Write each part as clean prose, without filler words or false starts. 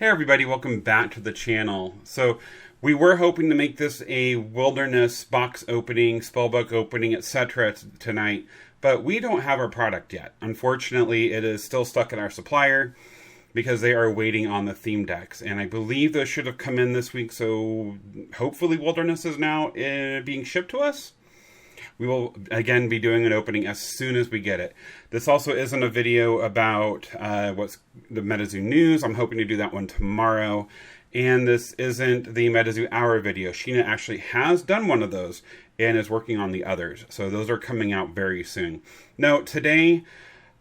Hey everybody, welcome back to the channel. So we were hoping to make this a wilderness box opening, spellbook opening, etc. tonight, but we don't have our product yet. Unfortunately, it is still stuck in our supplier because they are waiting on the theme decks. And I believe those should have come in this week, so hopefully wilderness is now being shipped to us. We will, again, be doing an opening as soon as we get it. This also isn't a video about what's the MetaZoo news. I'm hoping to do that one tomorrow. And this isn't the MetaZoo Hour video. Sheena actually has done one of those and is working on the others. So those are coming out very soon. Now, today,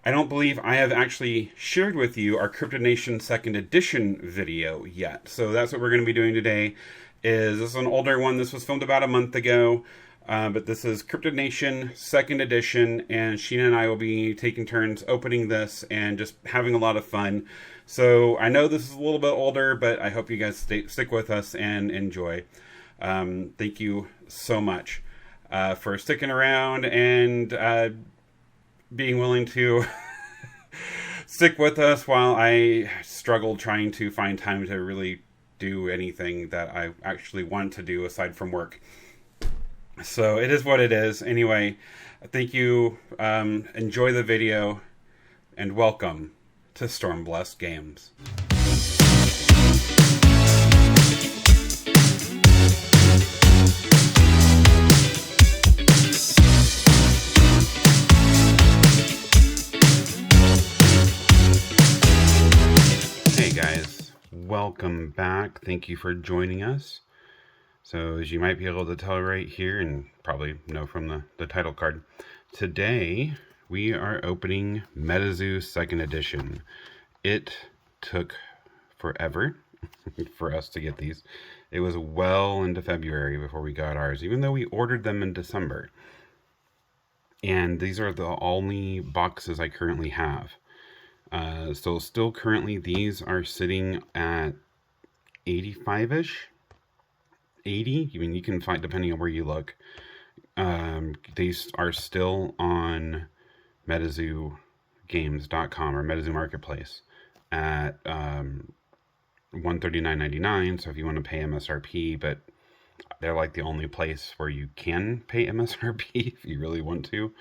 I don't believe I have actually shared with you our Cryptid Nation 2nd edition video yet. So that's what we're going to be doing today. This is an older one. This was filmed about a month ago. But this is Cryptid Nation 2nd edition, and Sheena and I will be taking turns opening this and just having a lot of fun. So I know this is a little bit older, but I hope you guys stick with us and enjoy. Thank you so much for sticking around and being willing to stick with us while I struggled trying to find time to really do anything that I actually want to do aside from work. So it is what it is. Anyway, thank you. Enjoy the video and welcome to Stormblessed Games. Hey guys, welcome back. Thank you for joining us. So as you might be able to tell right here, and probably know from the title card, today we are opening MetaZoo 2nd edition. It took forever for us to get these. It was well into February before we got ours, even though we ordered them in December. And these are the only boxes I currently have. So still currently these are sitting at 85-ish. 80. I mean, you can find, depending on where you look, these are still on MetaZooGames.com or MetaZoo Marketplace at $139.99. So if you want to pay MSRP, but they're like the only place where you can pay MSRP if you really want to.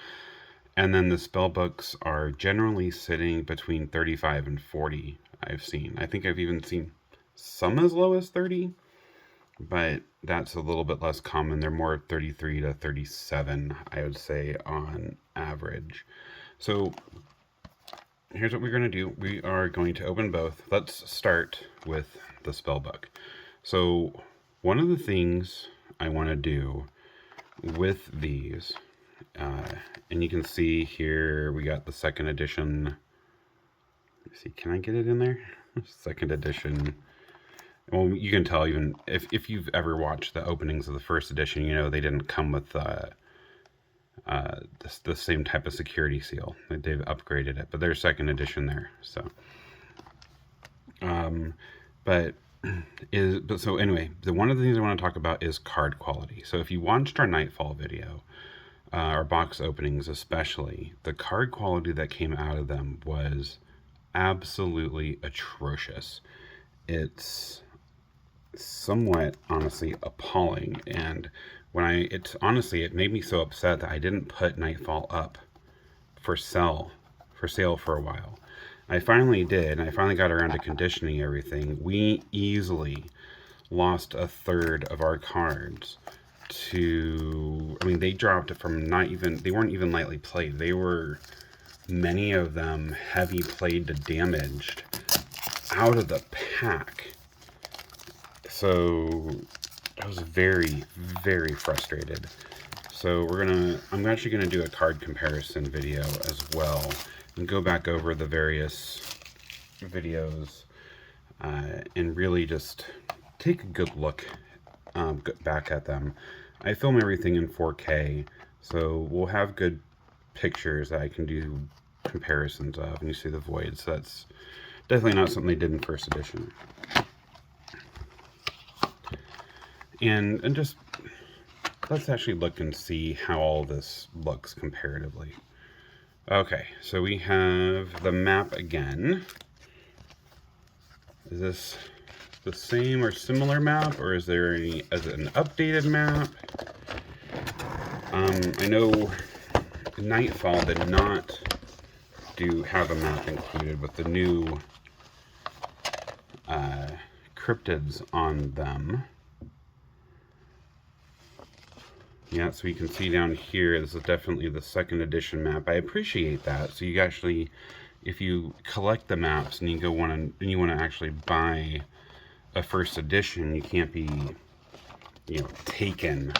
And then the spell books are generally sitting between 35 and 40. I've seen. I think I've even seen some as low as 30. But that's a little bit less common. They're more 33 to 37, I would say, on average. So here's what we're going to do. We are going to open both. Let's start with the spellbook. So one of the things I want to do with these, and you can see here we got the 2nd edition. Let me see, can I get it in there? 2nd edition. Well, you can tell even if you've ever watched the openings of the 1st edition, you know they didn't come with the same type of security seal. They've upgraded it, but there's 2nd edition there. So, so anyway, one of the things I want to talk about is card quality. So if you watched our Nightfall video, our box openings especially, the card quality that came out of them was absolutely atrocious. It's somewhat honestly appalling, and it made me so upset that I didn't put Nightfall up for sale for a while. I finally did, and I finally got around to conditioning everything. We easily lost a third of our cards to, I mean, they dropped from they weren't even lightly played. They were, many of them, heavy played to damaged out of the pack. So I was very, very frustrated. So I'm actually gonna do a card comparison video as well and go back over the various videos and really just take a good look back at them. I film everything in 4K, so we'll have good pictures that I can do comparisons of, and you see the voids. So that's definitely not something they did in 1st edition. And just let's actually look and see how all this looks comparatively. Okay, so we have the map again. Is this the same or similar map, or is there any as an updated map? I know Nightfall did not have a map included with the new cryptids on them. Yeah, so you can see down here, this is definitely the 2nd edition map. I appreciate that. So you actually, if you collect the maps and you want to actually buy a 1st edition, you can't be, taken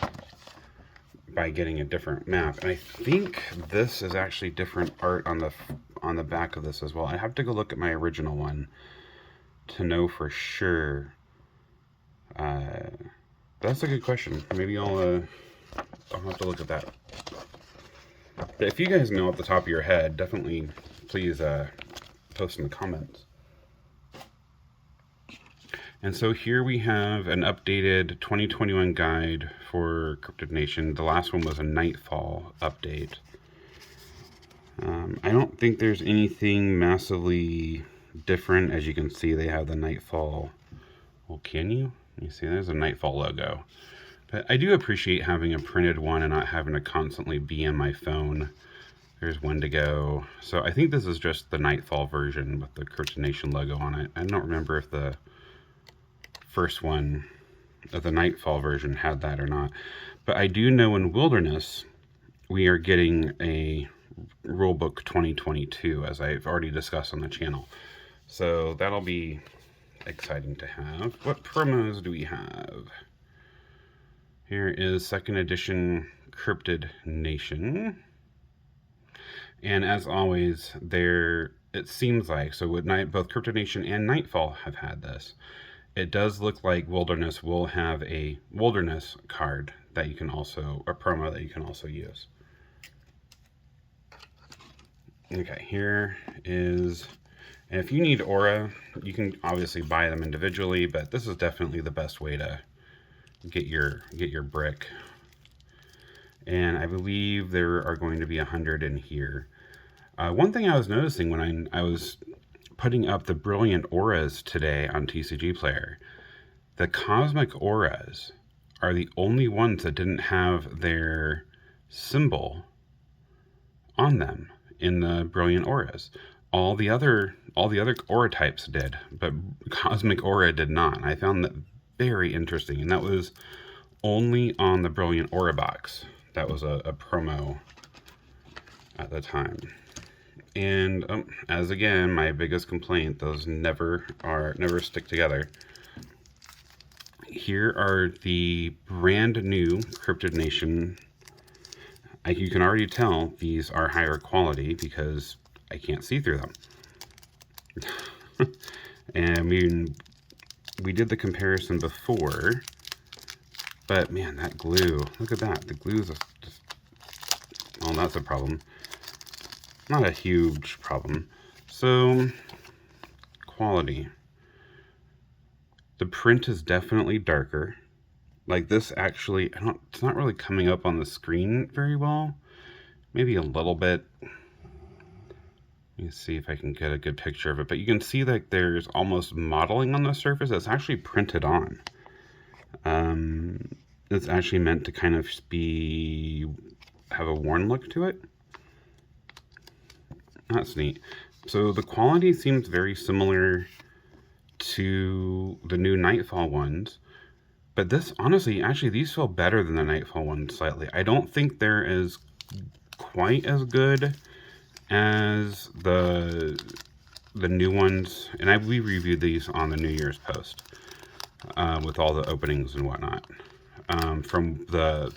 by getting a different map. And I think this is actually different art on the back of this as well. I have to go look at my original one to know for sure. That's a good question. Maybe I'll have to look at that. But if you guys know off the top of your head, definitely please post in the comments. And so here we have an updated 2021 guide for Cryptid Nation. The last one was a Nightfall update. I don't think there's anything massively different. As you can see, they have the Nightfall. Well, can you? You see, there's a Nightfall logo. But I do appreciate having a printed one and not having to constantly be on my phone. There's Wendigo. So I think this is just the Nightfall version with the Cryptid Nation logo on it. I don't remember if the first one of the Nightfall version had that or not. But I do know in Wilderness, we are getting a Rulebook 2022, as I've already discussed on the channel. So that'll be exciting to have. What promos do we have? Here is 2nd edition Cryptid Nation. And as always, it seems like, so with both Cryptid Nation and Nightfall have had this. It does look like Wilderness will have a Wilderness card that you can also, a promo that you can also use. Okay, here is, and if you need aura, you can obviously buy them individually, but this is definitely the best way to get your brick. And I believe there are going to be 100 in here. One thing I was noticing when I was putting up the Brilliant Auras today on TCG Player, the Cosmic Auras are the only ones that didn't have their symbol on them in the Brilliant Auras. All the other aura types did, but Cosmic Aura did not. And I found that very interesting, and that was only on the Brilliant Aura box. That was a promo at the time. And as again, my biggest complaint, those never stick together. Here are the brand new Cryptid Nation. You can already tell these are higher quality because I can't see through them. And I mean, we did the comparison before, but man, that glue, look at that. The glue is just, well, that's a problem. Not a huge problem. So, quality. The print is definitely darker. Like this actually, it's not really coming up on the screen very well. Maybe a little bit. Let me see if I can get a good picture of it. But you can see that there's almost modeling on the surface that's actually printed on. It's actually meant to kind of have a worn look to it. That's neat. So the quality seems very similar to the new Nightfall ones. But this, honestly, actually, these feel better than the Nightfall ones slightly. I don't think they're as quite as good as the new ones. And we reviewed these on the New Year's post with all the openings and whatnot. From the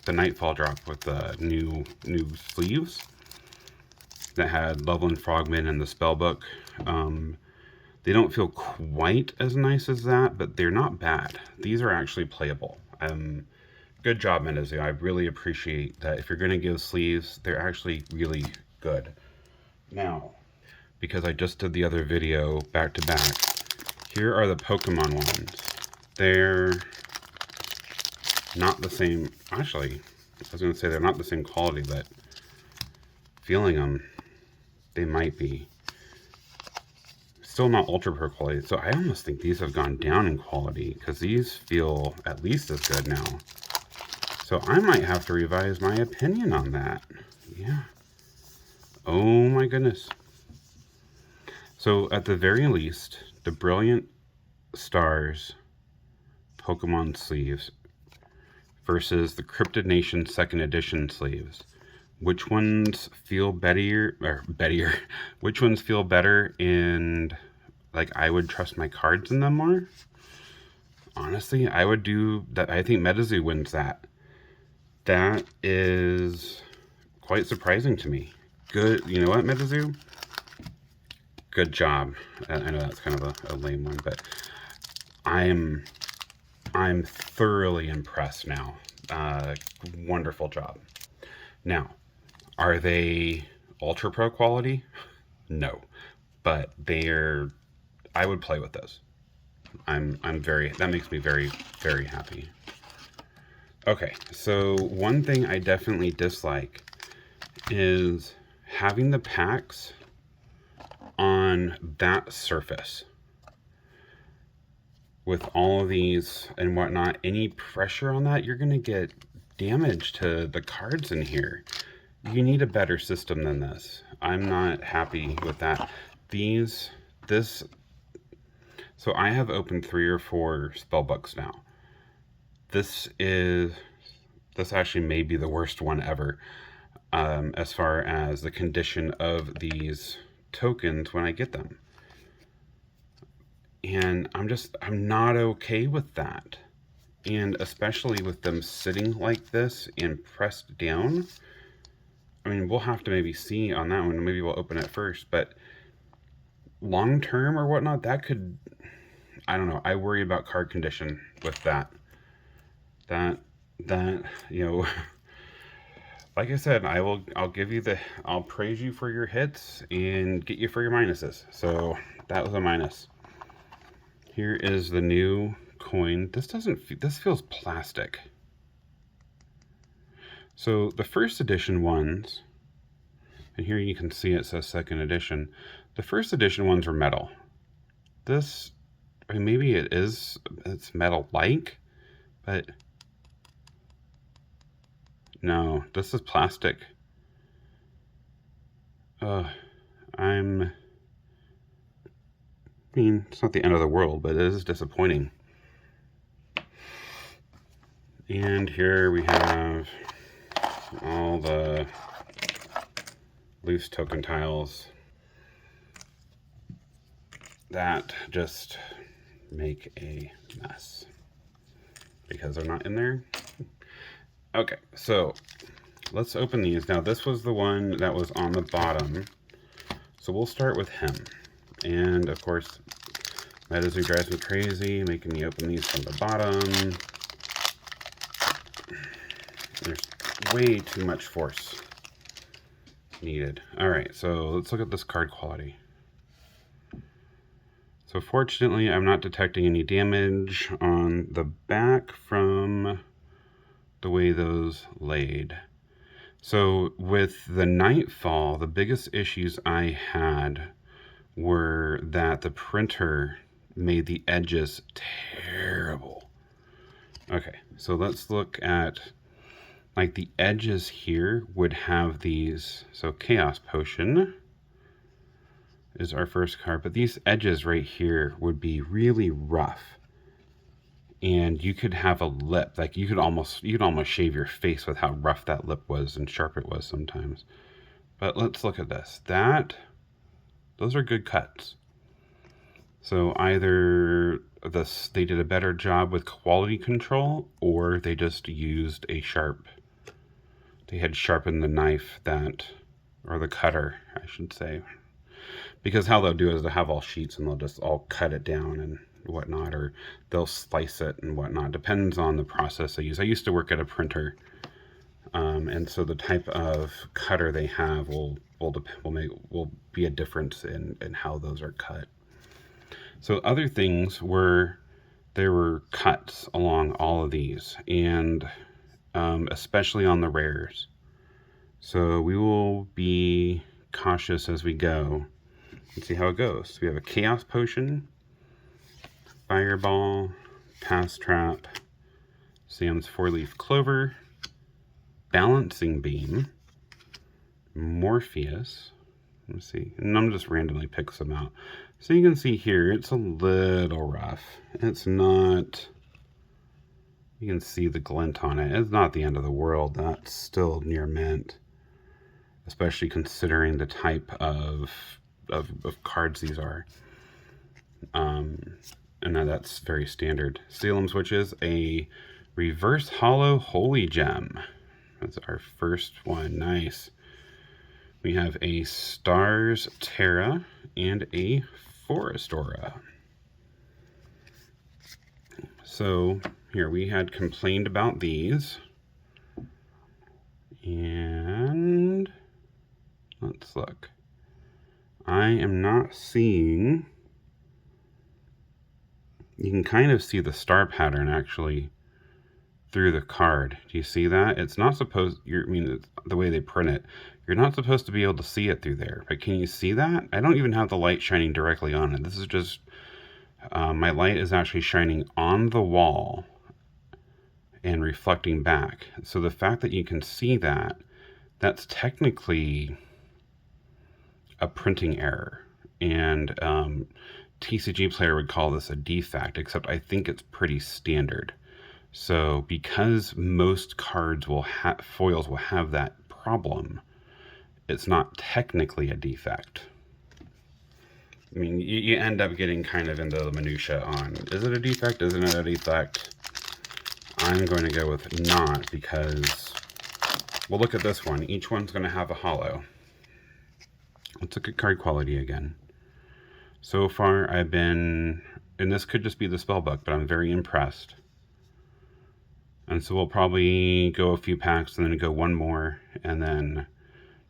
Nightfall drop with the new sleeves that had Loveland Frogman and the Spellbook. They don't feel quite as nice as that, but they're not bad. These are actually playable. Good job, MetaZoo. I really appreciate that. If you're going to give sleeves, they're actually really good. Now, because I just did the other video back to back, here are the Pokemon ones. They're not the same. Actually, I was going to say they're not the same quality, but feeling them, they might be. still not ultra pro quality. So I almost think these have gone down in quality because these feel at least as good now. So I might have to revise my opinion on that. Yeah. Oh my goodness. So at the very least, the Brilliant Stars Pokemon sleeves versus the Cryptid Nation 2nd edition sleeves. Which ones feel better, which ones feel better, and like I would trust my cards in them more? Honestly, I would do that. I think MetaZoo wins that. That is quite surprising to me. Good, you know what, MetaZoo? Good job. I know that's kind of a lame one, but I'm thoroughly impressed now. Wonderful job. Now, are they ultra pro quality? No, but I would play with those. That makes me very, very happy. Okay, so one thing I definitely dislike is having the packs on that surface. With all of these and whatnot, any pressure on that, you're going to get damage to the cards in here. You need a better system than this. I'm not happy with that. So I have opened 3 or 4 Spellbooks now. This actually may be the worst one ever, as far as the condition of these tokens when I get them. And I'm not okay with that. And especially with them sitting like this and pressed down. I mean, we'll have to maybe see on that one. Maybe we'll open it first. But long term or whatnot, that could... I don't know. I worry about card condition with that. That, you know... Like I said, I'll praise you for your hits and get you for your minuses. So, that was a minus. Here is the new coin. This feels plastic. So the first edition ones, and here you can see it says 2nd edition. The first edition ones were metal. This, I mean, maybe it's metal-like, but no, this is plastic. I mean, it's not the end of the world, but it is disappointing. And here we have all the loose token tiles that just make a mess because they're not in there. Okay, so let's open these. Now, this was the one that was on the bottom, so we'll start with him. And of course, MetaZoo drives me crazy, making me open these from the bottom. There's way too much force needed. Alright, so let's look at this card quality. So fortunately, I'm not detecting any damage on the back from the way those laid. So with the Nightfall, the biggest issues I had were that the printer made the edges terrible. Okay, so let's look at, like, the edges here would have these. So Chaos Potion is our first card, but these edges right here would be really rough. And you could have a lip, like you could almost shave your face with how rough that lip was and sharp it was sometimes. But let's look at this. Those are good cuts. So either they did a better job with quality control, or they just used they had sharpened the knife or the cutter, I should say. Because how they'll do is they'll have all sheets and they'll just all cut it down and whatnot, or they'll slice it and whatnot. Depends on the process they use. I used to work at a printer, and so the type of cutter they have will be a difference in how those are cut. So other things there were cuts along all of these, and especially on the rares. So we will be cautious as we go Let's see how it goes. So we have a Chaos Potion, Fireball, Pass Trap, Sam's 4-leaf Clover, Balancing Beam, Morpheus. Let's see, and I'm just randomly pick some out. So you can see here, it's a little rough. It's not, you can see the glint on it. It's not the end of the world. That's still near mint, especially considering the type of cards these are. And now that's very standard. Salem Switches, a Reverse Hollow Holy Gem. That's our first one. Nice. We have a Stars Terra and a Forest Aura. So here we had complained about these. And let's look. I am not seeing, you can kind of see the star pattern actually through the card. Do you see that? It's not supposed, I mean, the way they print it, you're not supposed to be able to see it through there, but can you see that? I don't even have the light shining directly on it. This is just, my light is actually shining on the wall and reflecting back. So the fact that you can see that, that's technically a printing error. And TCG Player would call this a defect, except I think it's pretty standard. So because most cards will have, foils will have that problem, it's not technically a defect. I mean, you end up getting kind of into the minutia on, is it a defect, isn't it a defect? I'm going to go with not, because, well, look at this one. Each one's going to have a hollow. Let's look at card quality again. So far, I've been, and this could just be the Spellbook, but I'm very impressed. And so we'll probably go a few packs and then go one more, and then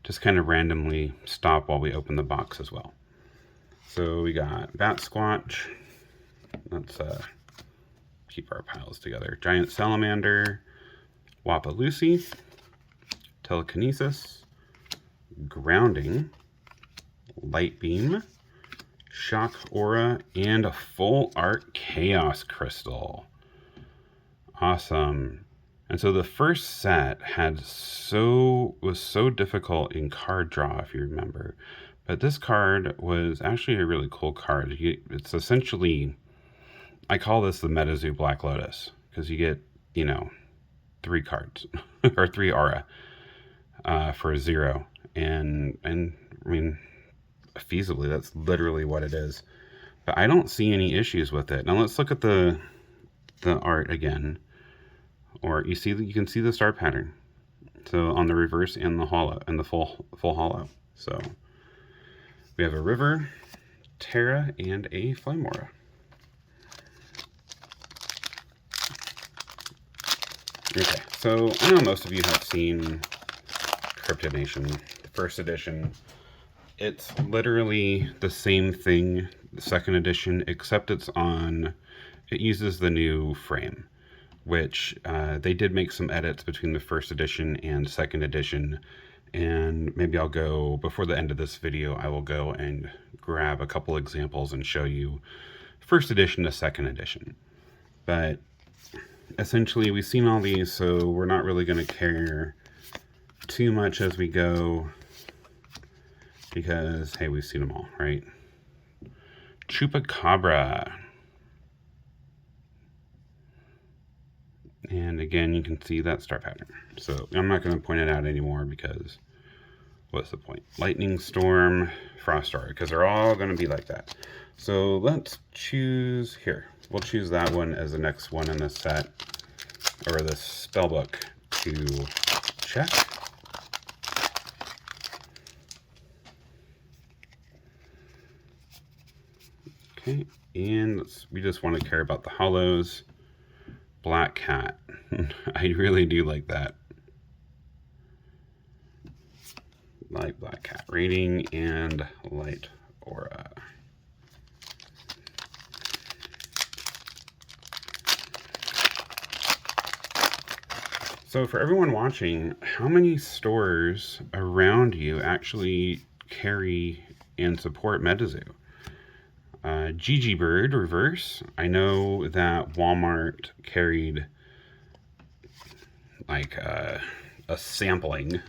just kind of randomly stop while we open the box as well. So we got Bat Squatch. Let's keep our piles together. Giant Salamander, Wapaloosie, Telekinesis, Grounding, Light Beam, Shock Aura, and a Full Art Chaos Crystal. Awesome. And so the first set was so difficult in card draw, if you remember. But this card was actually a really cool card. It's essentially, I call this the MetaZoo Black Lotus, because you get, 3 cards, or 3 aura for a 0. And I mean, feasibly, that's literally what it is. But I don't see any issues with it. Now let's look at the art again. Or you can see the star pattern. So on the reverse and the hollow and the full hollow. So we have a River, Terra, and a Flame Aura. Okay, so I know most of you have seen Cryptid Nation, the first edition. It's literally the same thing, the second edition, except it uses the new frame, which they did make some edits between the first edition and second edition. And maybe I'll go, before the end of this video, I will go and grab a couple examples and show you first edition to second edition. But essentially, we've seen all these, so we're not really going to care too much as we go, because, hey, we've seen them all, right? Chupacabra. And again, you can see that star pattern. So I'm not going to point it out anymore, because what's the point? Lightning Storm, Frost Aura, because they're all going to be like that. So let's choose here. We'll choose that one as the next one in this set, or this Spellbook, to check. Okay, and we just want to care about the hollows. Black Cat. I really do like that. Light Black Cat rating and Light Aura. So for everyone watching, how many stores around you actually carry and support MetaZoo. Gigi Bird reverse. I know that Walmart carried like a sampling,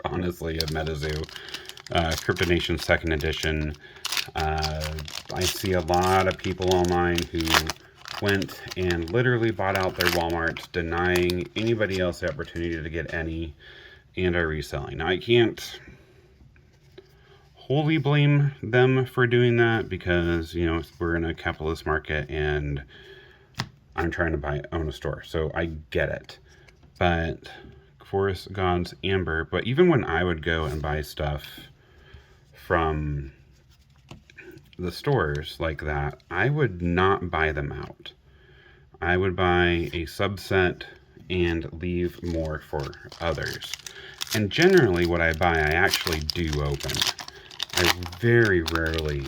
honestly, of MetaZoo. Cryptid Nation 2nd edition. I see a lot of people online who went and literally bought out their Walmarts, denying anybody else the opportunity to get any, and are reselling. Now, I can't wholly blame them for doing that because, you know, we're in a capitalist market and I'm trying to own a store, so I get it. But Forest Gods Amber, but even when I would go and buy stuff from the stores like that, I would not buy them out. I would buy a subset and leave more for others. And generally what I buy, I actually do open. I very rarely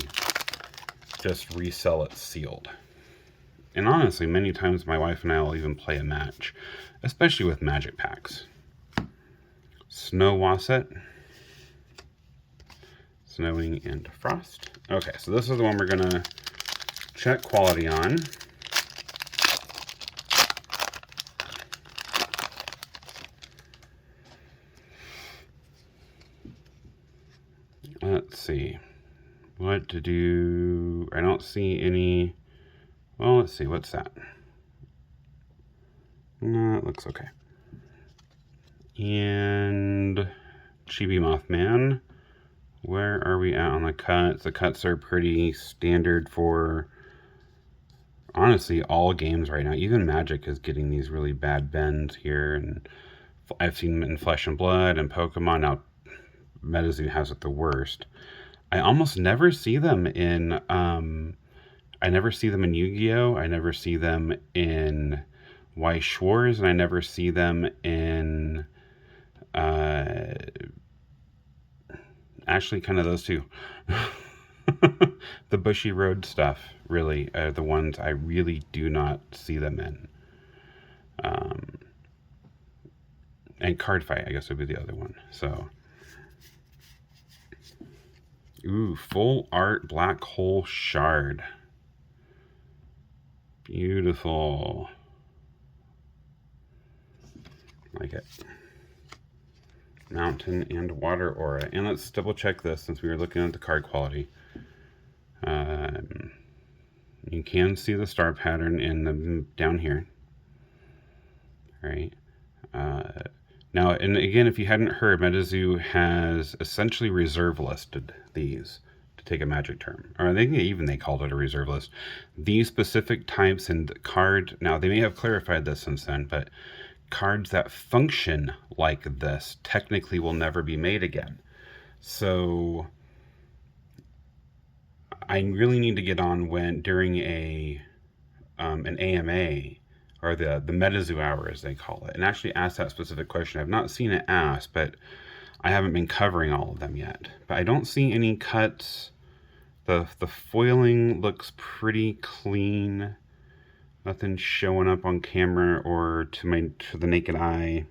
just resell it sealed. And honestly, many times my wife and I will even play a match, especially with magic packs. Snow Wasset. Snowing and Frost. Okay, so this is the one we're gonna check quality on. Let's see. What to do? I don't see any. Well, let's see. What's that? No, it looks okay. And Chibi Mothman. Where are we at on the cuts? The cuts are pretty standard for, honestly, all games right now. Even Magic is getting these really bad bends here. And I've seen them in Flesh and Blood and Pokemon. Now, MetaZoo has it the worst. I almost never see them in, I never see them in Yu-Gi-Oh! I never see them in Weiss Schwarz, and I never see them in, actually kind of those two. The Bushy Road stuff, really, are the ones I really do not see them in. And Card Fight, I guess, would be the other one. So, ooh, full art Black Hole Shard. Beautiful. Like it. Mountain and Water Aura. And let's double check this since we were looking at the card quality. You can see the star pattern in the down here. All right. Now, and again, if you hadn't heard, MetaZoo has essentially reserve listed these to take a magic term. Or I think they called it a reserve list. These specific types and card, now they may have clarified this since then, but cards that function like this technically will never be made again. So I really need to get on when during an AMA or the MetaZoo hour, as they call it, and actually ask that specific question. I've not seen it asked, but I haven't been covering all of them yet. But I don't see any cuts. The foiling looks pretty clean. Nothing showing up on camera or to the naked eye.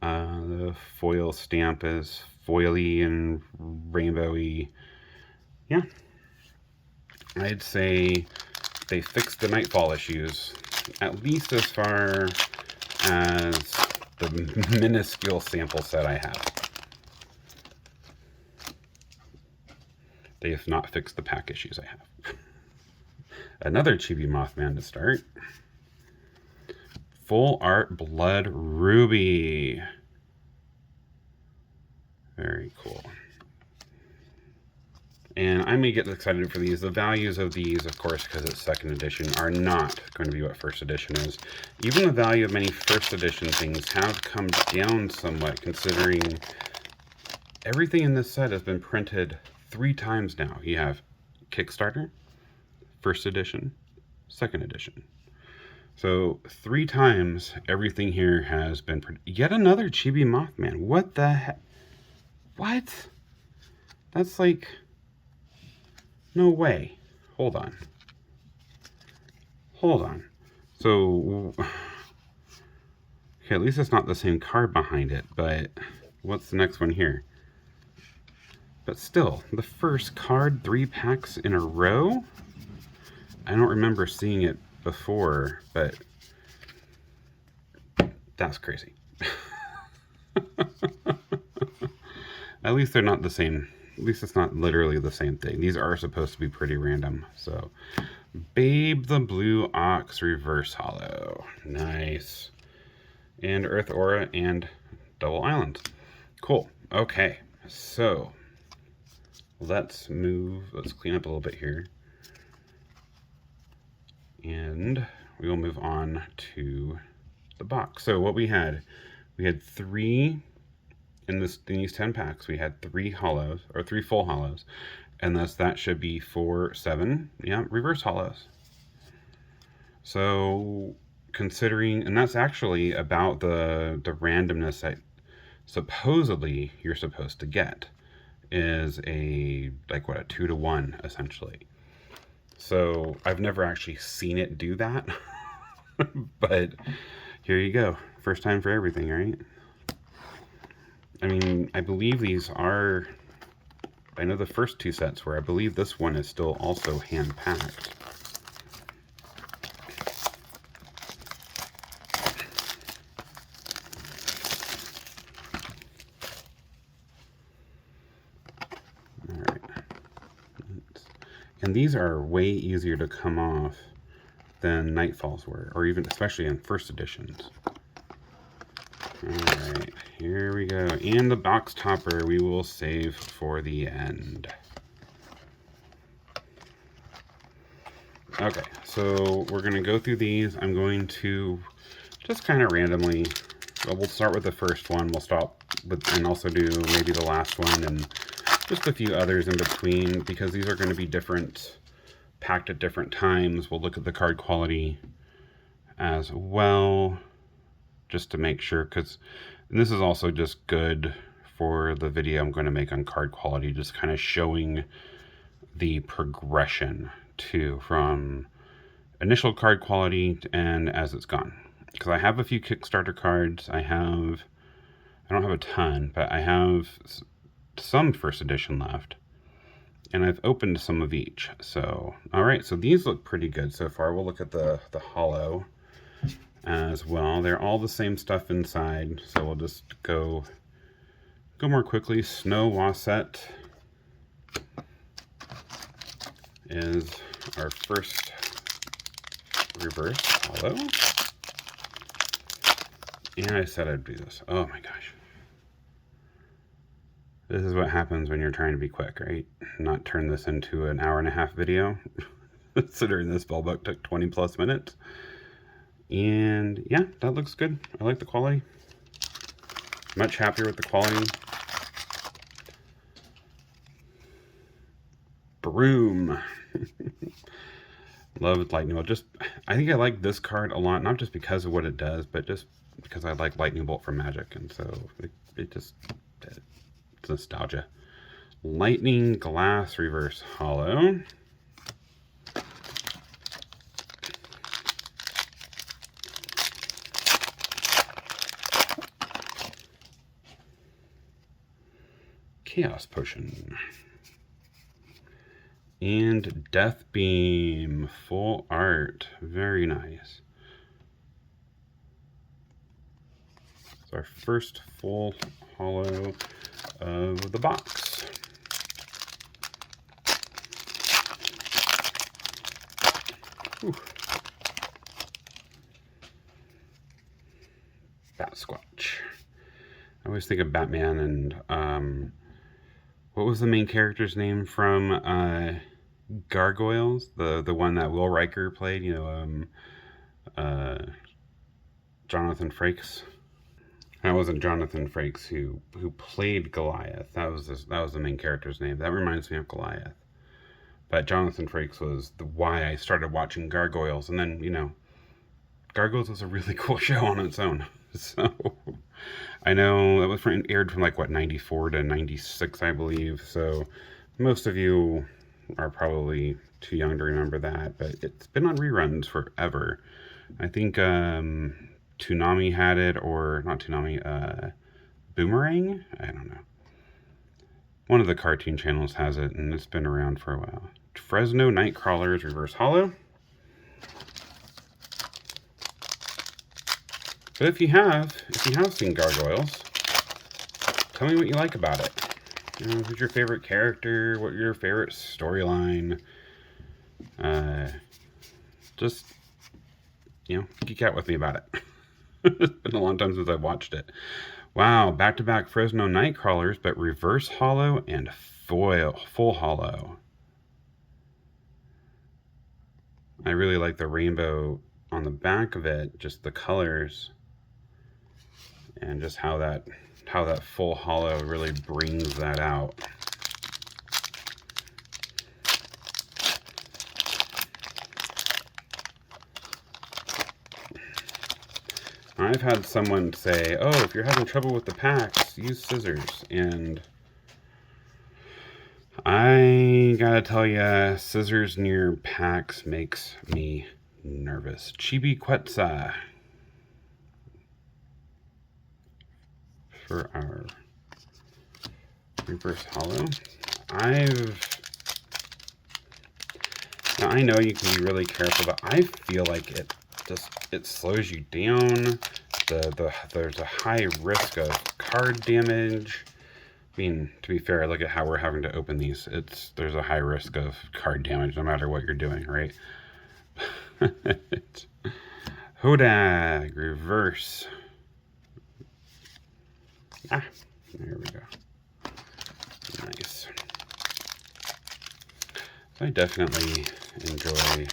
The foil stamp is foily and rainbowy. Yeah. I'd say they fixed the Nightfall issues, at least as far as the minuscule sample set I have. They have not fixed the pack issues I have. Another Chibi Mothman to start. Full Art Blood Ruby. Very cool. And I may get excited for these. The values of these, of course, because it's 2nd edition, are not going to be what 1st edition is. Even the value of many 1st edition things have come down somewhat, considering everything in this set has been printed 3 times now. You have Kickstarter, 1st edition, 2nd edition. So 3 times everything here has been printed. Yet another Chibi Mothman. What the heck? What? That's like... no way. Hold on. Hold on. So... okay, at least it's not the same card behind it, but what's the next one here? But still, the first card 3 packs in a row? I don't remember seeing it before, but that's crazy. At least they're not the same. At least it's not literally the same thing. These are supposed to be pretty random. So, Babe the Blue Ox Reverse Holo. Nice. And Earth Aura and Double Island. Cool. Okay. So, let's move. Let's clean up a little bit here. And we will move on to the box. So what we had 3 in these 10 packs. We had 3 holos, or 3 full holos, and thus that should be 4, 7, yeah, reverse holos. So considering, and that's actually about the randomness that supposedly you're supposed to get, is a, like what, a 2 to 1 essentially. So I've never actually seen it do that, but here you go. First time for everything, right? I mean, I believe these are, I know the first 2 sets were, I believe this one is still also hand-packed. And these are way easier to come off than Nightfalls were, or even especially in first editions. Alright, here we go. And the box topper we will save for the end. Okay, so we're going to go through these. I'm going to just kind of randomly, well, we'll start with the first one. We'll stop with, and also do maybe the last one, and just a few others in between, because these are going to be different, packed at different times. We'll look at the card quality as well, just to make sure, because this is also just good for the video I'm going to make on card quality, just kind of showing the progression too, from initial card quality and as it's gone. Because I have a few Kickstarter cards. I don't have a ton, but I have some first edition left, and I've opened some of each. So all right, so these look pretty good so far. We'll look at the holo as well. They're all the same stuff inside, so we'll just go more quickly. Snow Wasset is our first reverse holo, and I said I'd do this. Oh my gosh. This is what happens when you're trying to be quick, right? Not turn this into an hour-and-a-half video. Considering this spellbook took 20 plus minutes. And yeah, that looks good. I like the quality. Much happier with the quality. Broom. Love lightning bolt. I think I like this card a lot, not just because of what it does, but just because I like lightning bolt from Magic, and so it's nostalgia. Lightning Glass Reverse Holo. Chaos Potion. And Death Beam. Full art. Very nice. It's our first full holo of the box. Whew. Bat Squatch. I always think of Batman and what was the main character's name from Gargoyles? The one that Will Riker played, you know, Jonathan Frakes. That wasn't Jonathan Frakes who played Goliath. That was the main character's name. That reminds me of Goliath. But Jonathan Frakes was why I started watching Gargoyles, and then, you know, Gargoyles was a really cool show on its own. So I know it was aired from like what, 94 to 96, I believe. So most of you are probably too young to remember that, but it's been on reruns forever. I think Toonami had it, or not Toonami, Boomerang? I don't know. One of the cartoon channels has it, and it's been around for a while. Fresno Nightcrawlers Reverse Hollow. But if you have seen Gargoyles, tell me what you like about it. You know, who's your favorite character? What your favorite storyline? Just, you know, geek out with me about it. It's been a long time since I've watched it. Wow, back-to-back Fresno Nightcrawlers, but reverse hollow and full hollow. I really like the rainbow on the back of it, just the colors, and just how that full hollow really brings that out. I've had someone say, oh, if you're having trouble with the packs, use scissors. And I gotta tell ya, scissors near packs makes me nervous. Chibi Quetzal for our reverse hollow. Now I know you can be really careful, but I feel like it slows you down. There's a high risk of card damage. I mean, to be fair, look at how we're having to open these. There's a high risk of card damage no matter what you're doing, right? Hodag reverse. Ah, there we go. Nice. So I definitely enjoy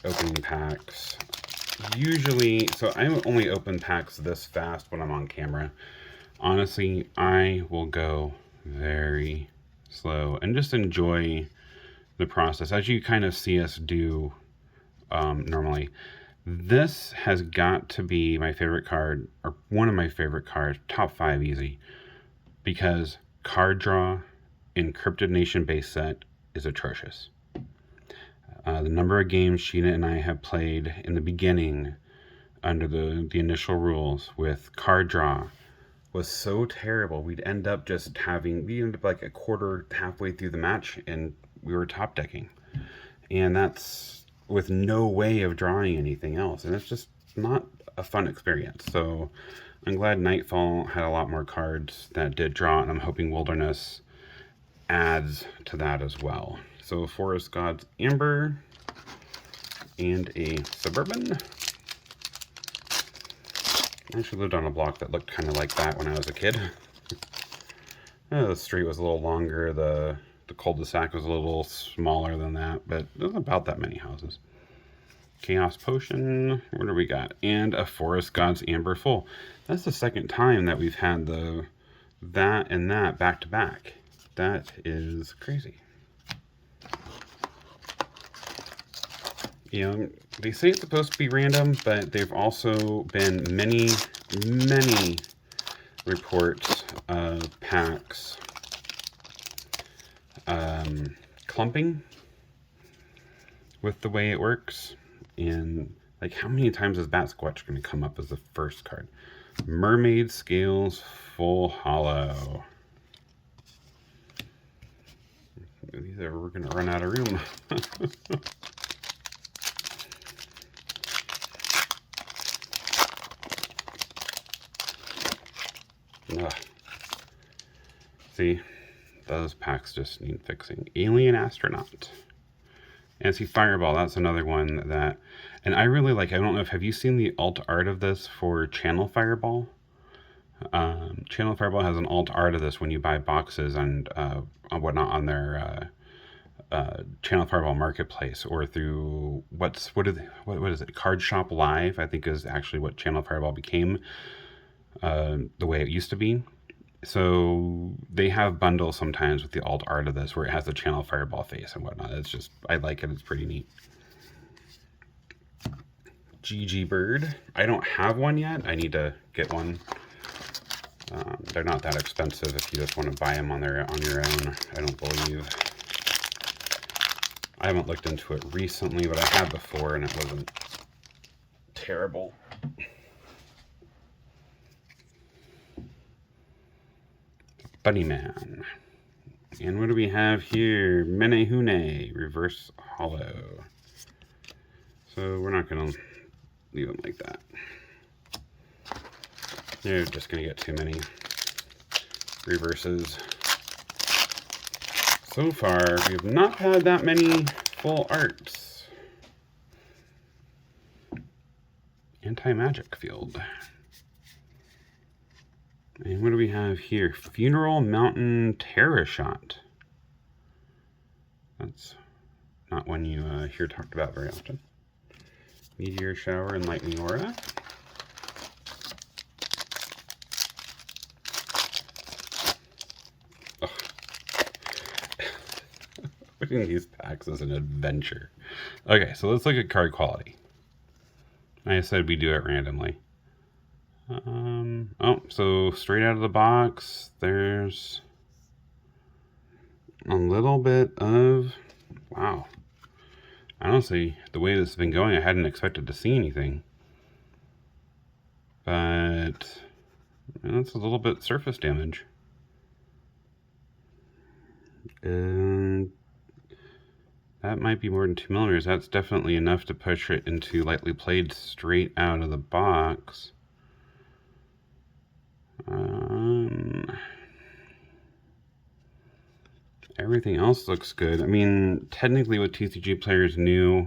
opening packs. Usually, so I only open packs this fast when I'm on camera. Honestly, I will go very slow and just enjoy the process, as you kind of see us do normally. This has got to be my favorite card, or one of my favorite cards, top 5 easy, because card draw in Cryptid Nation base set is atrocious. The number of games Sheena and I have played in the beginning under the initial rules with card draw was so terrible. We'd end up like a quarter, halfway through the match, and we were top decking. And that's with no way of drawing anything else. And it's just not a fun experience. So I'm glad Nightfall had a lot more cards that did draw, and I'm hoping Wilderness adds to that as well. So Forest God's Amber and a Suburban. I actually lived on a block that looked kind of like that when I was a kid. The street was a little longer, the cul-de-sac was a little smaller than that, but there was about that many houses. Chaos Potion, what do we got? And a Forest God's Amber full. That's the second time that we've had that and that back to back. That is crazy. You know, they say it's supposed to be random, but they've also been many reports of packs clumping with the way it works. And like, how many times is Bat Squatch going to come up as the first card? Mermaid Scales Full Hollow. We're going to run out of room. Ugh. See, those packs just need fixing. Alien Astronaut. And see, Fireball, that's another one that, and I really like, I don't know if, have you seen the alt art of this for Channel Fireball? Channel Fireball has an alt art of this when you buy boxes and whatnot on their Channel Fireball Marketplace, or through what is it? Card Shop Live, I think, is actually what Channel Fireball became. The way it used to be. So they have bundles sometimes with the alt art of this where it has the Channel Fireball face and whatnot. It's just, I like it. It's pretty neat. GG Bird. I don't have one yet. I need to get one. They're not that expensive if you just want to buy them on your own. I don't believe. I haven't looked into it recently, but I have before, and it wasn't terrible. Bunnyman. And what do we have here? Menehune, reverse hollow. So we're not going to leave them like that. They're just going to get too many reverses. So far, we have not had that many full arts. Anti-magic field. And what do we have here? Funeral Mountain Terror Shot. That's not one you hear talked about very often. Meteor Shower and Lightning Aura. Putting these packs is an adventure. Okay, so let's look at card quality. I said we do it randomly. Oh, so straight out of the box, there's a little bit of, wow. Honestly, the way this has been going, I hadn't expected to see anything. But that's a little bit surface damage. And that might be more than 2 millimeters. That's definitely enough to push it into lightly played straight out of the box. Everything else looks good. I mean, technically with TCG players new,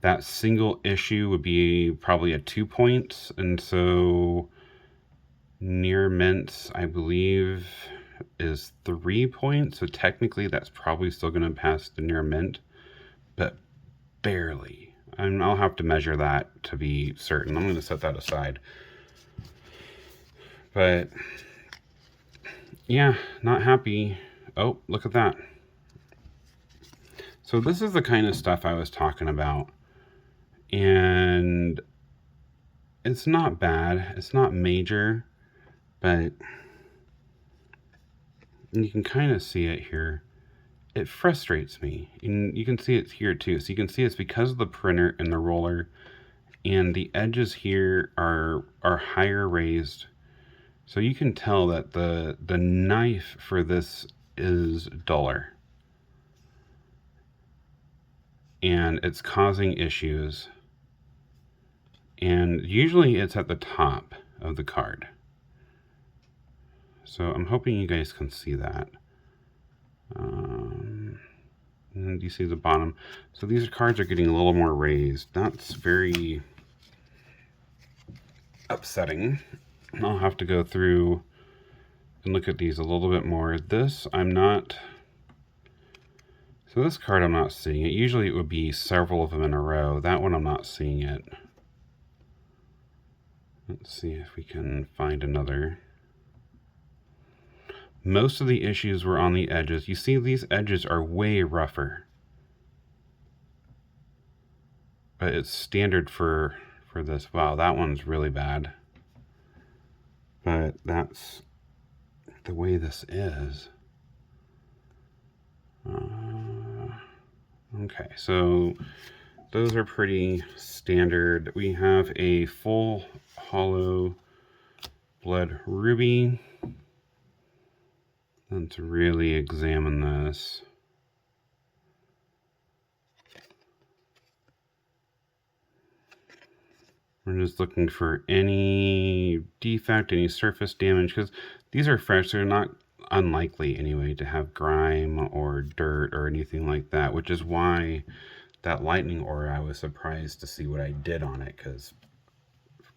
that single issue would be probably at 2 points. And so near mint, I believe, is 3 points. So technically that's probably still going to pass the near mint, but barely. And I'll have to measure that to be certain. I'm going to set that aside. But yeah, not happy. Oh, look at that. So this is the kind of stuff I was talking about. And it's not bad. It's not major, but you can kind of see it here. It frustrates me. And you can see it here too. So you can see it's because of the printer and the roller, and the edges here are higher raised. So you can tell that the knife for this is duller. And it's causing issues. And usually it's at the top of the card. So I'm hoping you guys can see that. And you see the bottom. So these cards are getting a little more raised. That's very upsetting. I'll have to go through and look at these a little bit more. This, I'm not... So this card I'm not seeing it. Usually it would be several of them in a row. That one I'm not seeing it. Let's see if we can find another. Most of the issues were on the edges. You see these edges are way rougher. But it's standard for this. Wow, that one's really bad. But that's the way this is. Okay, so those are pretty standard. We have a full hollow blood ruby. Let's really examine this. We're just looking for any defect, any surface damage, because these are fresh. They're not unlikely anyway to have grime or dirt or anything like that, which is why that lightning aura, I was surprised to see what I did on it, because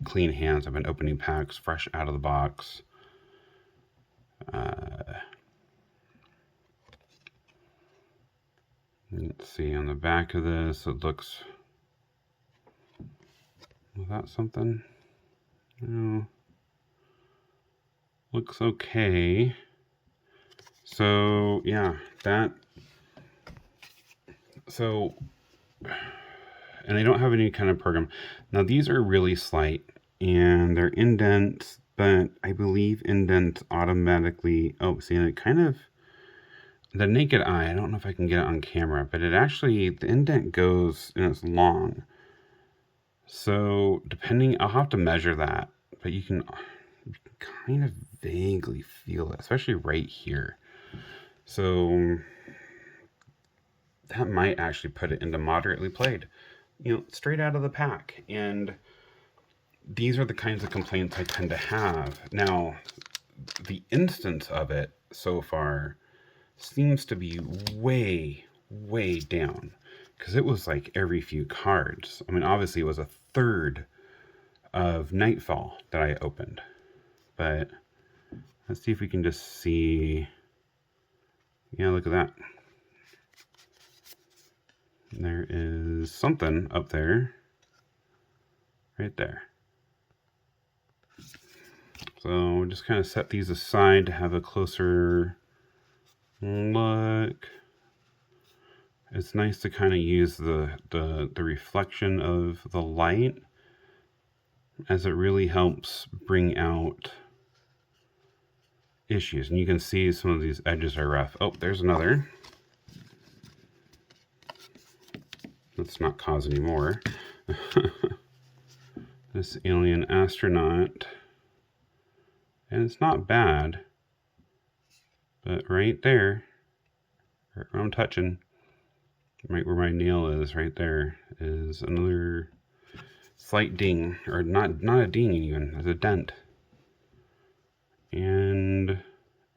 clean hands. I've been opening packs fresh out of the box. Let's see on the back of this, it looks... Was that something? No. Looks okay. So, yeah, that... So, and I don't have any kind of program. Now, these are really slight, and they're indents, but I believe indents automatically... Oh, see, and it kind of... The naked eye, I don't know if I can get it on camera, but it actually, the indent goes, and it's long. So, depending, I'll have to measure that, but you can kind of vaguely feel it, especially right here. So that might actually put it into moderately played, straight out of the pack. And these are the kinds of complaints I tend to have. Now, the instance of it so far seems to be way, way down, because it was like every few cards. I mean, obviously it was a third of Nightfall that I opened, but let's see if we can just see. Yeah, look at that. There is something up there, right there. So just kind of set these aside to have a closer look. It's nice to kind of use the reflection of the light, as it really helps bring out issues. And you can see some of these edges are rough. Oh, there's another. Let's not cause any more. This alien astronaut. And it's not bad. But right there, right where I'm touching, right where my nail is, right there, is another slight ding. Or not a ding even, it's a dent. And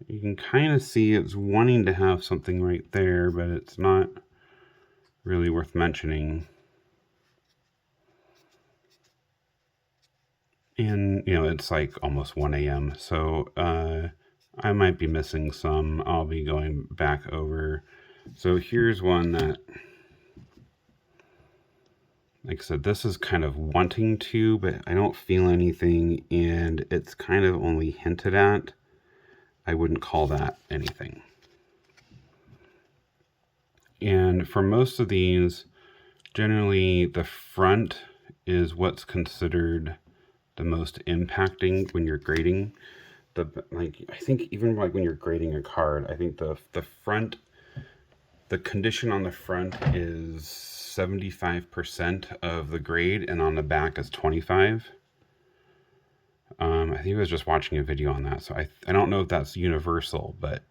you can kind of see it's wanting to have something right there, but it's not really worth mentioning. And, it's like almost 1 a.m. So I might be missing some. I'll be going back over. So here's one that, like I said, this is kind of wanting to, but I don't feel anything, and it's kind of only hinted at. I wouldn't call that anything. And for most of these, generally the front is what's considered the most impacting when you're grading. I think even like when you're grading a card, I think the front, the condition on the front is 75% of the grade, and on the back is 25. I think I was just watching a video on that, so I don't know if that's universal, but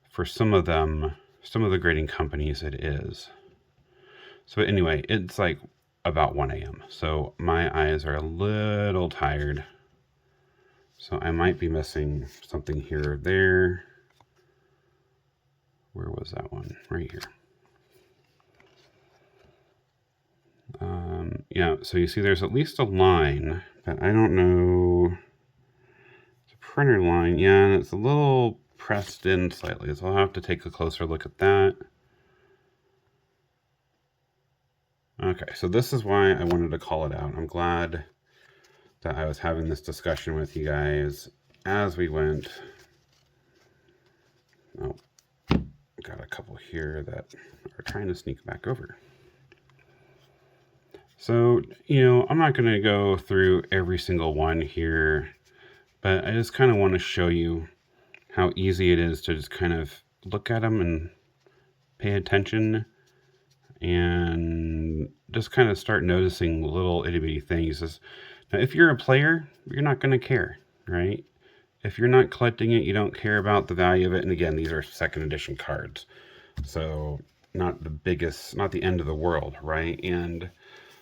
for some of them, some of the grading companies, it is. So anyway, it's like about 1 a.m. So my eyes are a little tired. So I might be missing something here or there. Where was that one? Right here. Yeah, so you see there's at least a line, but I don't know. It's a printer line. Yeah, and it's a little pressed in slightly, so I'll have to take a closer look at that. Okay, so this is why I wanted to call it out. I'm glad that I was having this discussion with you guys as we went. Oh, got a couple here that are trying to sneak back over. So, I'm not going to go through every single one here, but I just kind of want to show you how easy it is to just kind of look at them and pay attention and just kind of start noticing little itty bitty things. Now, if you're a player, you're not going to care, right? If you're not collecting it, you don't care about the value of it. And again, these are second edition cards, so not the biggest, not the end of the world, right? And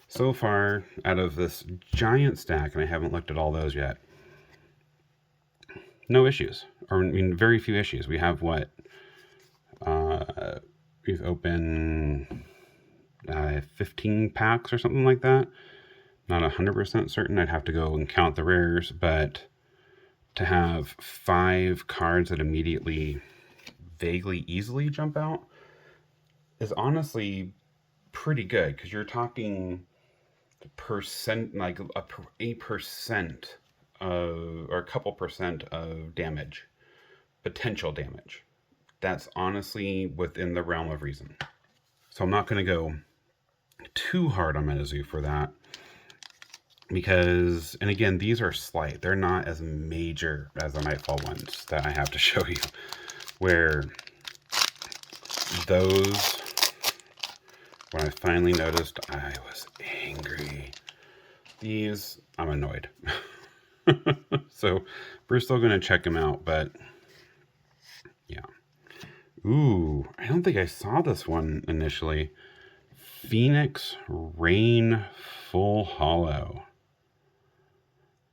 so far, out of this giant stack, and I haven't looked at all those yet, no issues, or I mean, very few issues. We have what? We've opened 15 packs or something like that. Not 100% certain. I'd have to go and count the rares, but to have 5 cards that immediately, vaguely, easily jump out is honestly pretty good, because you're talking percent, like a percent of, or a couple percent of damage, potential damage. That's honestly within the realm of reason. So I'm not going to go too hard on MetaZoo for that, because, and again, these are slight. They're not as major as the Nightfall ones that I have to show you, where those, when I finally noticed, I was angry. These, I'm annoyed. So we're still going to check them out, but yeah. Ooh, I don't think I saw this one initially. Phoenix Rain Full Hollow.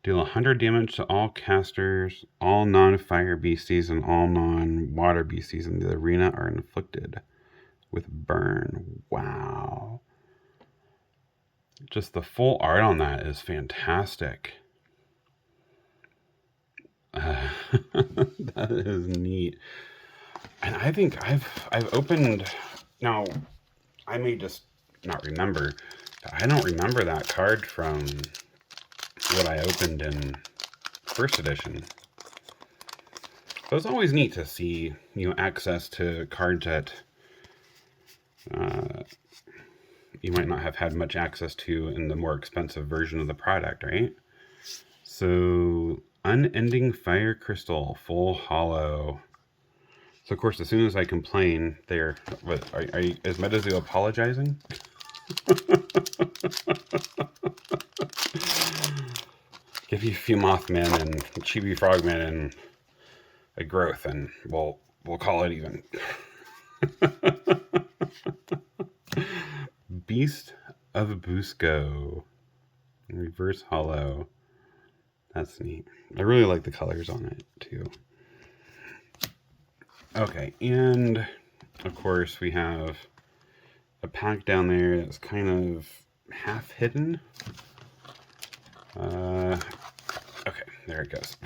Deal 100 damage to all casters, all non-fire beasties, and all non-water beasties in the arena are inflicted with burn. Wow. Just the full art on that is fantastic. That is neat. And I think I've opened, now I may just not remember, but I don't remember that card from what I opened in first edition. So it's always neat to see, you know, access to cards that you might not have had much access to in the more expensive version of the product, right? So, Unending Fire Crystal, Full Hollow. So, of course, as soon as I complain, they're... What, is MetaZoo apologizing? Give you a few Mothmen and Chibi Frogmen and a growth, and we'll call it even. Beast of Busco. Reverse Hollow. That's neat. I really like the colors on it, too. Okay, and of course we have a pack down there that's kind of half hidden. Okay, there it goes.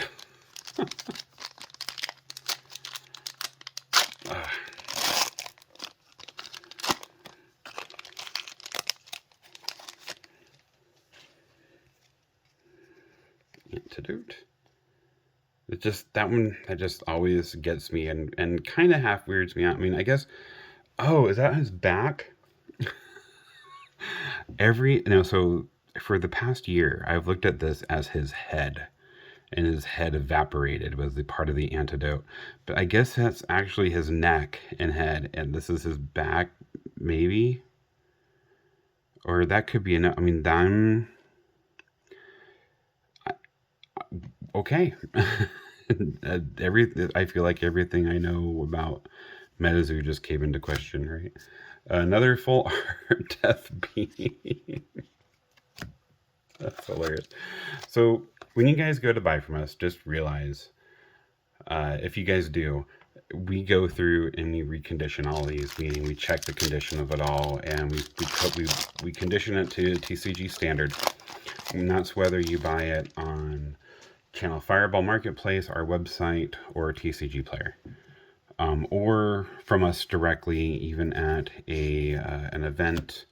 Antidote. It just, that one, that just always gets me and kind of half weirds me out. I mean, I guess, oh, is that his back? So for the past year, I've looked at this as his head, and his head evaporated was the part of the antidote. But I guess that's actually his neck and head, and this is his back, maybe? Or that could be enough. I mean, okay. I feel like everything I know about MetaZoo just came into question, right? Another full art Death Beam. That's hilarious. So when you guys go to buy from us, just realize, if you guys do, we go through and we recondition all these, meaning we check the condition of it all, and we condition it to TCG standard. And that's whether you buy it on Channel Fireball Marketplace, our website, or TCG Player, or from us directly, even at an event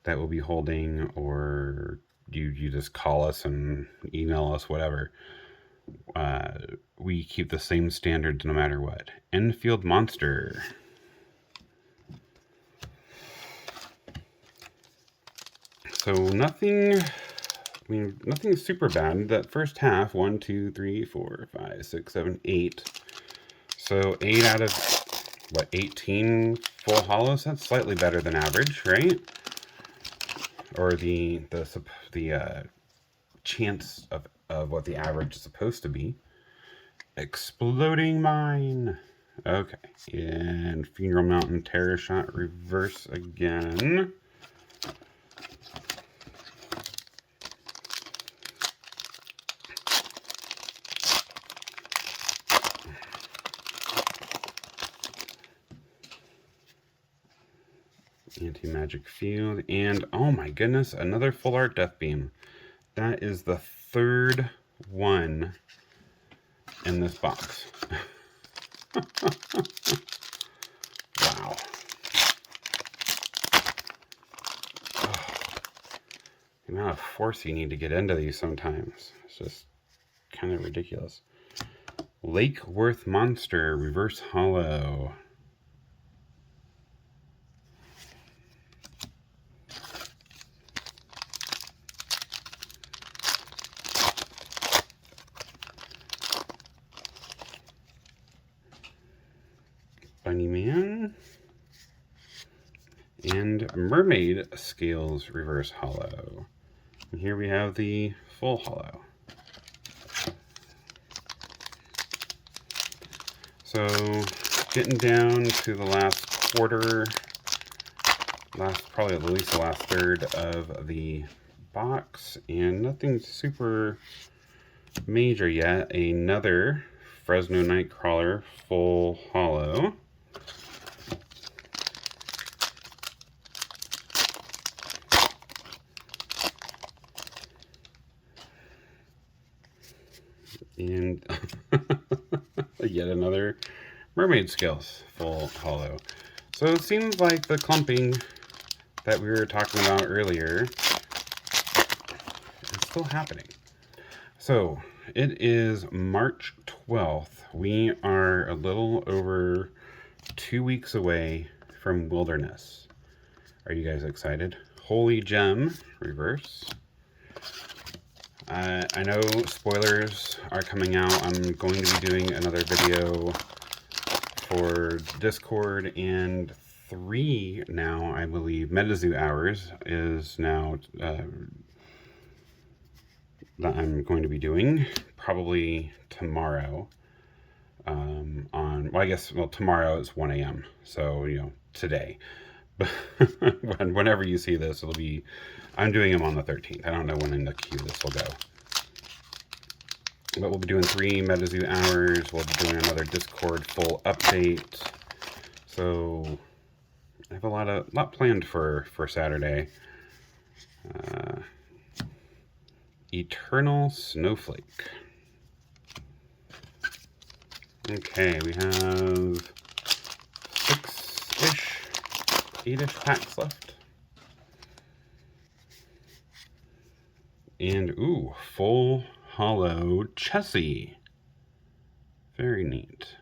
that we'll be holding, or you just call us and email us, whatever. We keep the same standards no matter what. Enfield Monster. So nothing super bad. That first half, 1, 2, 3, 4, 5, 6, 7, 8. So 8 out of, what, 18 full hollows? That's slightly better than average, right? Or the chance of what the average is supposed to be. Exploding Mine. Okay. And Funeral Mountain Terror Shot reverse again. Anti-Magic Field, and oh my goodness, another full art Death Beam. That is the third one in this box. Wow. Oh, the amount of force you need to get into these sometimes. It's just kind of ridiculous. Lake Worth Monster, Reverse Hollow. Bunnyman, and Mermaid Scales Reverse Hollow. And here we have the full hollow. So getting down to the last quarter, probably at least the last third of the box, and nothing super major yet. Another Fresno Nightcrawler full hollow. And yet another Mermaid Scales full hollow. So it seems like the clumping that we were talking about earlier is still happening. So it is March 12th. We are a little over 2 weeks away from Wilderness. Are you guys excited? Holy Gem reverse. I know spoilers are coming out. I'm going to be doing another video for Discord, and 3 now, I believe, MetaZoo hours is now that I'm going to be doing probably tomorrow. Tomorrow is 1 a.m. So, today. But whenever you see this, I'm doing them on the 13th. I don't know when in the queue this will go. But we'll be doing 3 MetaZoo hours. We'll be doing another Discord full update. So I have a lot planned for Saturday. Eternal Snowflake. Okay, we have 6-ish, 8-ish packs left. And, ooh, full hollow Chessie. Very neat.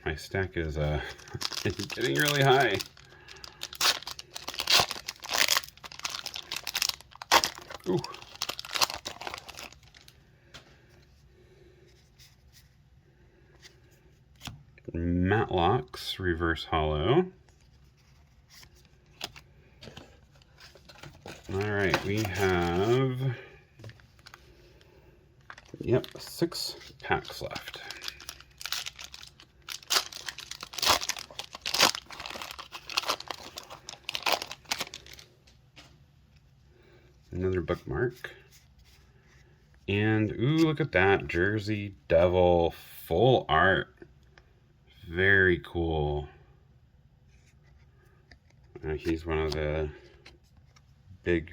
My stack is getting really high. Ooh. Matlock's reverse hollow. Alright, we have 6 packs left. Another bookmark. And, ooh, look at that. Jersey Devil full art. Very cool. He's one of the big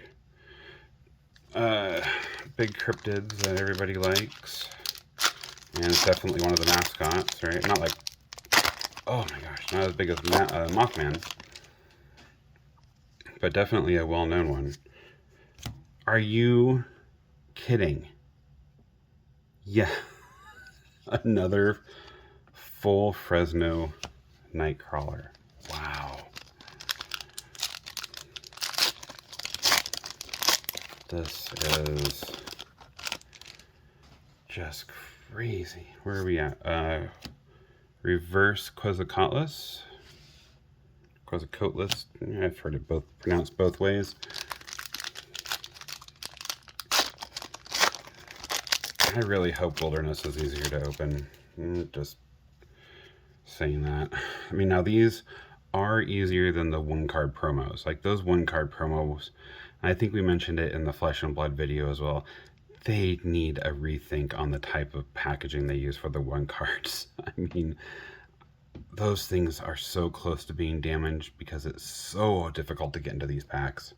cryptids that everybody likes. And it's definitely one of the mascots, right? Not like, oh my gosh, not as big as Mothman. But definitely a well-known one. Are you kidding? Yeah. Another full Fresno Nightcrawler. Wow. This is just crazy. Where are we at? Reverse Quetzalcoatlus. Quetzalcoatlus. I've heard it pronounced both ways. I really hope Wilderness is easier to open. Just saying that. I mean, now these are easier than the 1-card promos. Like those 1-card promos, I think we mentioned it in the Flesh and Blood video as well. They need a rethink on the type of packaging they use for the 1-cards. I mean, those things are so close to being damaged because it's so difficult to get into these packs.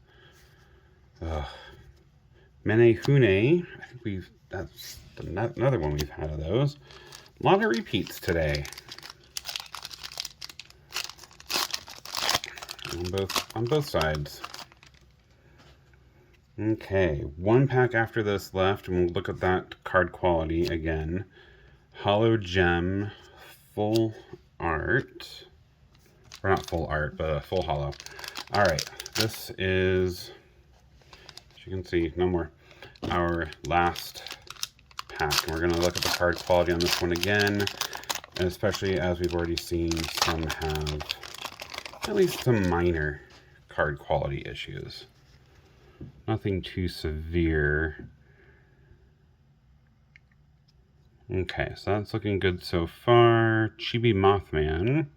Menehune, I think that's another one we've had of those. A lot of repeats today. On both sides. Okay, 1 pack after this left, and we'll look at that card quality again. Hollow Gem, full art. Or not full art, but a full hollow. Alright, this is, as you can see, no more. Our last pack. And we're going to look at the card quality on this one again. And especially as we've already seen, some have at least some minor card quality issues. Nothing too severe. Okay, so that's looking good so far. Chibi Mothman.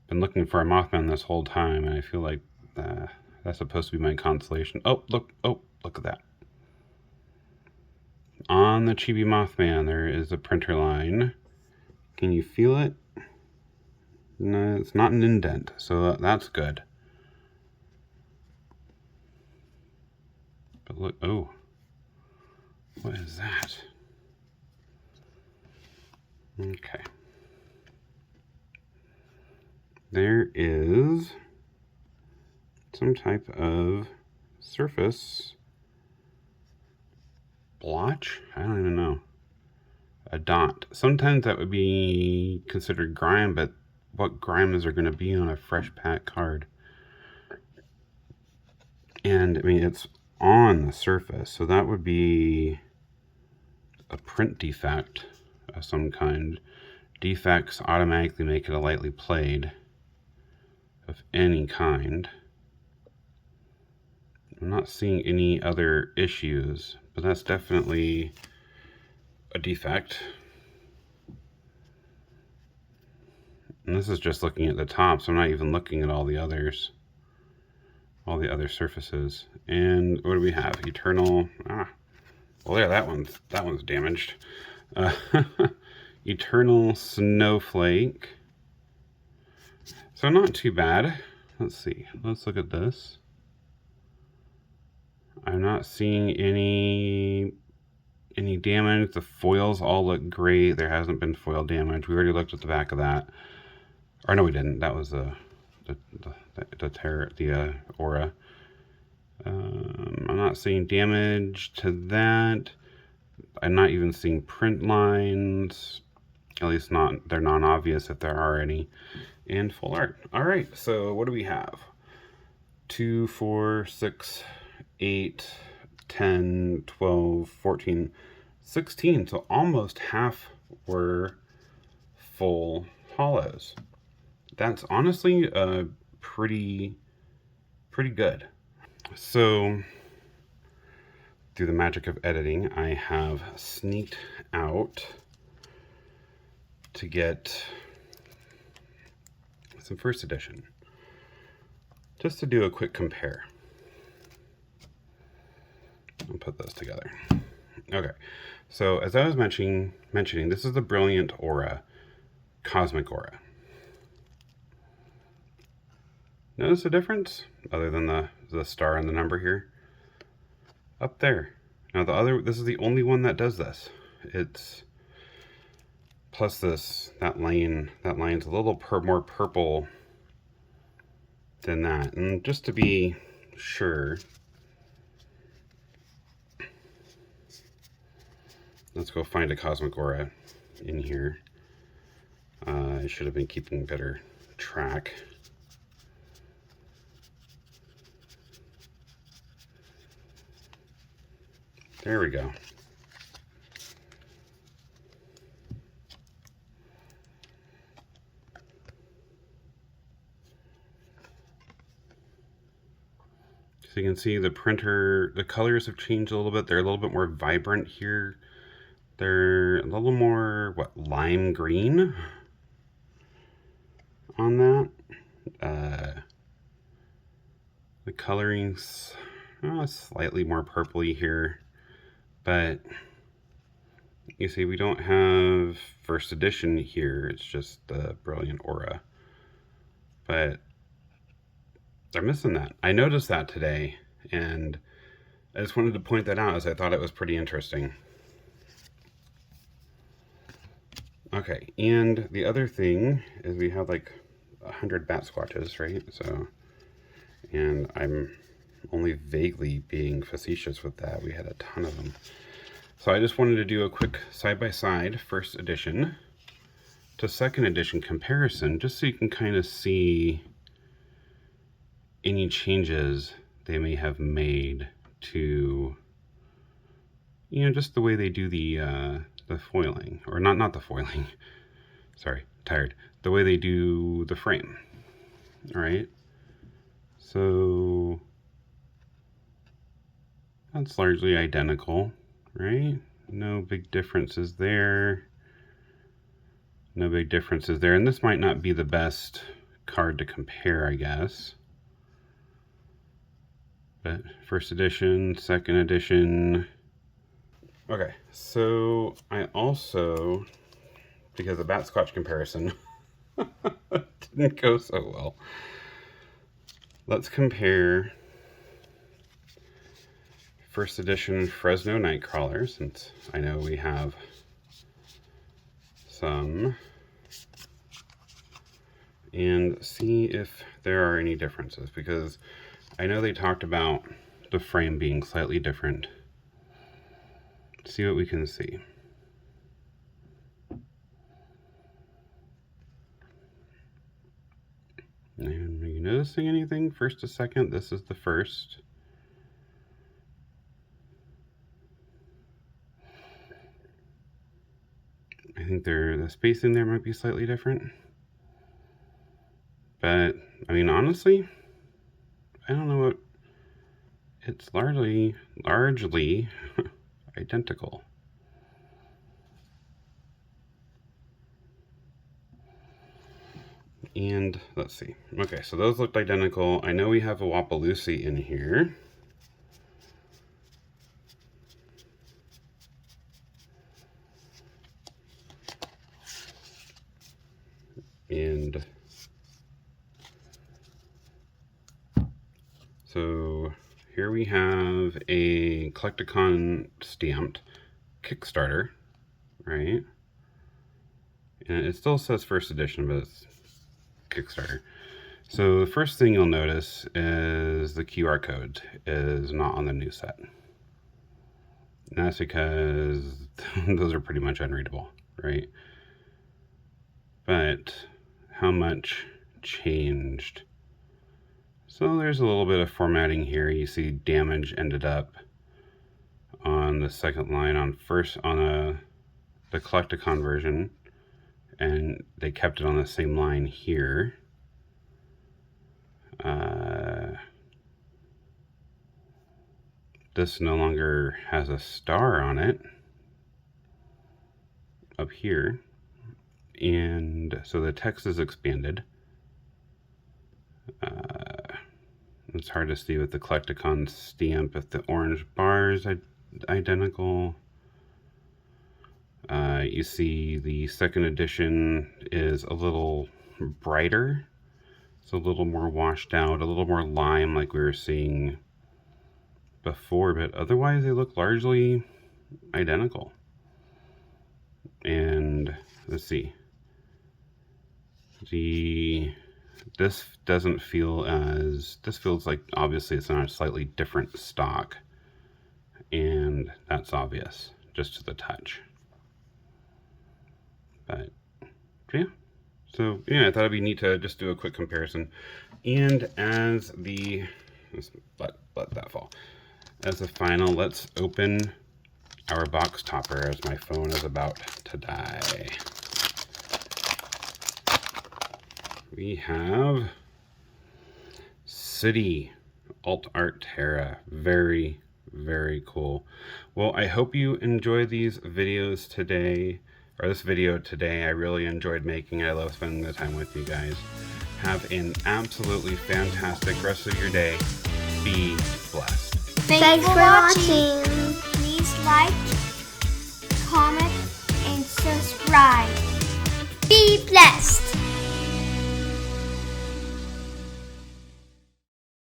Been looking for a Mothman this whole time, and I feel like that's supposed to be my consolation. Oh, look at that. On the Chibi Mothman, there is a printer line. Can you feel it? No, it's not an indent, so that's good. But look, oh, what is that? Okay. There is some type of surface blotch. I don't even know. A dot. Sometimes that would be considered grime, but what grime is there going to be on a fresh pack card? And I mean, it's on the surface, so that would be a print defect of some kind. Defects automatically make it a lightly played of any kind. I'm not seeing any other issues, but that's definitely a defect. And this is just looking at the top, so I'm not even looking at all the others. All the other surfaces. And what do we have? Eternal. Well, there, that one's damaged. Eternal Snowflake. So not too bad. Let's see. Let's look at this. I'm not seeing any damage. The foils all look great. There hasn't been foil damage. We already looked at the back of that. Or no, we didn't. That was the aura. I'm not seeing damage to that. I'm not even seeing print lines. At least they're non-obvious if there are any. And full art. All right, so what do we have? 2, 4, 6, 8, 10, 12, 14, 16. So almost half were full hollows. That's honestly pretty good. So through the magic of editing, I have sneaked out to get some first edition, just to do a quick compare. I'll put those together. Okay, so as I was mentioning, this is the Brilliant Aura, Cosmic Aura. Notice the difference, other than the star and the number here? Up there. Now this is the only one that does this. It's, plus that line's a little more purple than that. And just to be sure, let's go find a Cosmic Aura in here. I should have been keeping better track. There we go. So you can see the printer, the colors have changed a little bit. They're a little bit more vibrant here. They're a little more, lime green on that. The coloring's slightly more purpley here, but you see we don't have first edition here. It's just the Brilliant Aura, but they're missing that. I noticed that today, and I just wanted to point that out as I thought it was pretty interesting. Okay, and the other thing is we have like 100 bat squatches, right? So, and I'm only vaguely being facetious with that. We had a ton of them. So I just wanted to do a quick side-by-side first edition to second edition comparison, just so you can kind of see any changes they may have made to, just the way they do the foiling, or not the foiling. Sorry, tired. The way they do the frame. All right. So that's largely identical, right? No big differences there. No big differences there. And this might not be the best card to compare, I guess. But first edition, second edition. Okay, so I also, because the Batsquatch comparison didn't go so well, let's compare first edition Fresno Nightcrawler, since I know we have some, and see if there are any differences, because I know they talked about the frame being slightly different. See what we can see. And are you noticing anything? First to second, this is the first. I think the spacing there might be slightly different. But, I mean, honestly, I don't know what, it's largely identical. And let's see. Okay, so those looked identical. I know we have a Wapaloosie in here. And so here we have a Collecticon stamped Kickstarter, right? And it still says first edition, but it's Kickstarter. So the first thing you'll notice is the QR code is not on the new set. And that's because those are pretty much unreadable, right? But how much changed? So there's a little bit of formatting here. You see damage ended up on the second line on the Collecticon version, and they kept it on the same line here. This no longer has a star on it up here, and so the text is expanded. It's hard to see with the Collecticon stamp if the orange bar is identical. You see the second edition is a little brighter. It's a little more washed out, a little more lime like we were seeing before, but otherwise they look largely identical. And let's see. This doesn't feel as, this feels like obviously it's on a slightly different stock, and that's obvious just to the touch. But yeah, so yeah, I thought it'd be neat to just do a quick comparison. And as the, let's let that fall. As a final, let's open our box topper as my phone is about to die. We have City Alt Art Terra. Very, very cool. Well, I hope you enjoy these videos today, or this video today. I really enjoyed making it. I love spending the time with you guys. Have an absolutely fantastic rest of your day. Be blessed. Thanks for watching. Please like, comment, and subscribe. Be blessed.